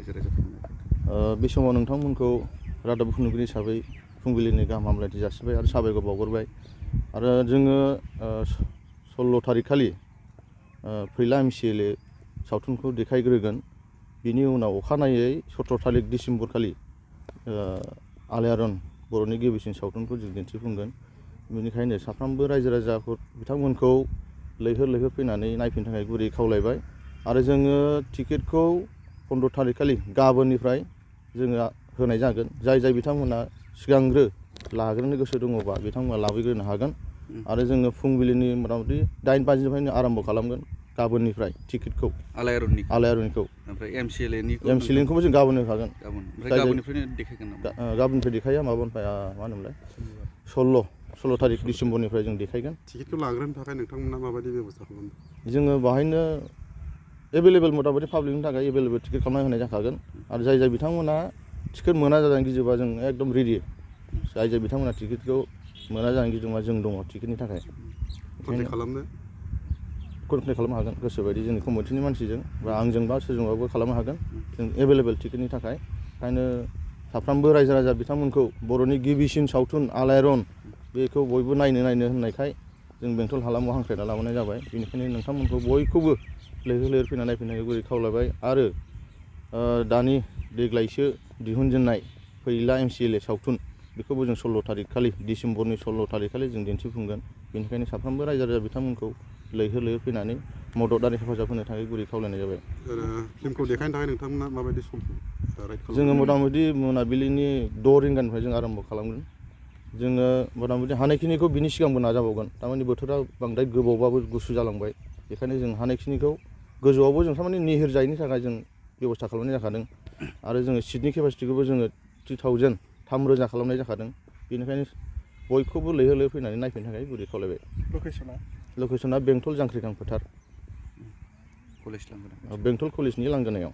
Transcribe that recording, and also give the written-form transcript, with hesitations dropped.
रायजो राजाफोरनो बे समाव नोंथांमोनखौ रादाब बुथुमगिरि हिसाबै फुंबिलिनि गाहाम हामलायथि जासिबाय आरो साबायखर बावहरबाय आरो जोङो 16 थारिख खालि फैला MCLA सावथुनखौ देखायग्रोगोन बिनि उनाव अखानायै 17 थारिख डिसेम्बर खालि आलायारन बर'नि गिबिसिन सावथुनखौ जों दिन्थिफुंगोन बेनिखायनो साफ्रोमबो रायजो राजाफोर बिथांमोनखौ लैहोर लैहोर फैनानै नायफैनो थाखाय गुरै खावलायबाय आरो जोङो टिकेटखौ 15 थारिख खालि गाबोननिफ्राय जोङो होनाय जागोन जाय बिथांमोना सिगांग्रो लाग्रोनो गोसो दङबा बिथांमोना लाबोग्रोनो हागोन आरो जोङो फुंबिलिनि मथा-मथि 8 बाजिनिफ्रायनो आरम्भ खालामगोन गाबोननिफ्राय टिकेटखौ आलायारननिखौ ओमफ्राय MCLAनिखौबो जों गाबोन होखागोन गाबोननिफ्रायनो देखायगोन नामा गाबोननिफ्राय देखाया माबानिफ्राय मा होनोमोनलाय 16 थारिख डिसेम्बरनिफ्राय जों देखायगोन टिकेटखौ लाग्रोनो थाखाय नोंथांमोना माबायदि बेब'स्था खालामदों जोङो बाहायनो एभेलेबेल मथा-मथि पाब्लिकनि थाखाय एभेलेबेल टिकेट खालामना होनाय जाखागोन आरो जाय बिथांमोना टिकेट मोना जाजानो गिजोबा जों एकदम रेडि जाय बिथांमोना टिकेटखौ मोना जानो गिजोबा जों दङ टिकेटनि थाखाय कन्टेक्ट खालामनो हागोन गोसोबायदि जोंनि कमिटिनि मानसिजों बा आंजों बा सोरजोंबाबो खालामनो हागोन जों एभेलेबेल टिकेटनि थाखाय ओंखायनो साफ्रोमबो रायजो राजा बिथांमोनखौ बर'नि गिबिसिन सावथुन आलायारन बेखौ बयबो नायनो होननायखाय जों बेंटल हालामाव हांख्रायना लाबोनाय जाबाय बेनिखायनो नोंथांमोनखौ बयखौबो लैहोर लैहोर फैनानै नायफैनायखौ गुरै खावलायबाय आरो दानि देग्लायसो दिहुनजेननाय फैला MCLA सावथुन बेखौबो जों 16 थारिख खालि डिसेम्बरनि 16 थारिख खालि जों दिन्थिफुंगोन बेनिखायनो साफ्रोमबो रायजो राजा बिथांमोनखौ लैहोर लैहोर फैनानै मदद आरो हेफाजाब होनो थाखाय गुरै खावलायनाय जाबाय फिल्मखौ देखायनो थाखाय नोंथांमोना माबायदि सम जोङो मथा-मथि मोनाबिलिनि 6 रिंगानिफ्राय जों आरम्भ खालामगोन जोङो मथा-मथि हानायखिनिखौ बिनि सिगांबो नाजाबावगोन थारमाने बोथोरा बांद्राय गोबावबाबो गुसु जालांबाय बेखायनो जों हानायखिनिखौ गोजौआवबो जों थारमाने निहिर जायैनि थाखाय जों बेब'स्था खालामनाय जाखादों आरो जोङो सिटनि केपासिटिखौबो जोङो 3,000 खालामनाय जाखादों बेनिखायनो बयखौबो लैहोर लैहोर फैनानै नायफैनो थाखाय गुरै खावलायबाय लकेसना बेंटल जांख्रिखां फोथार बेंटल कलेजनि लांगोनायाव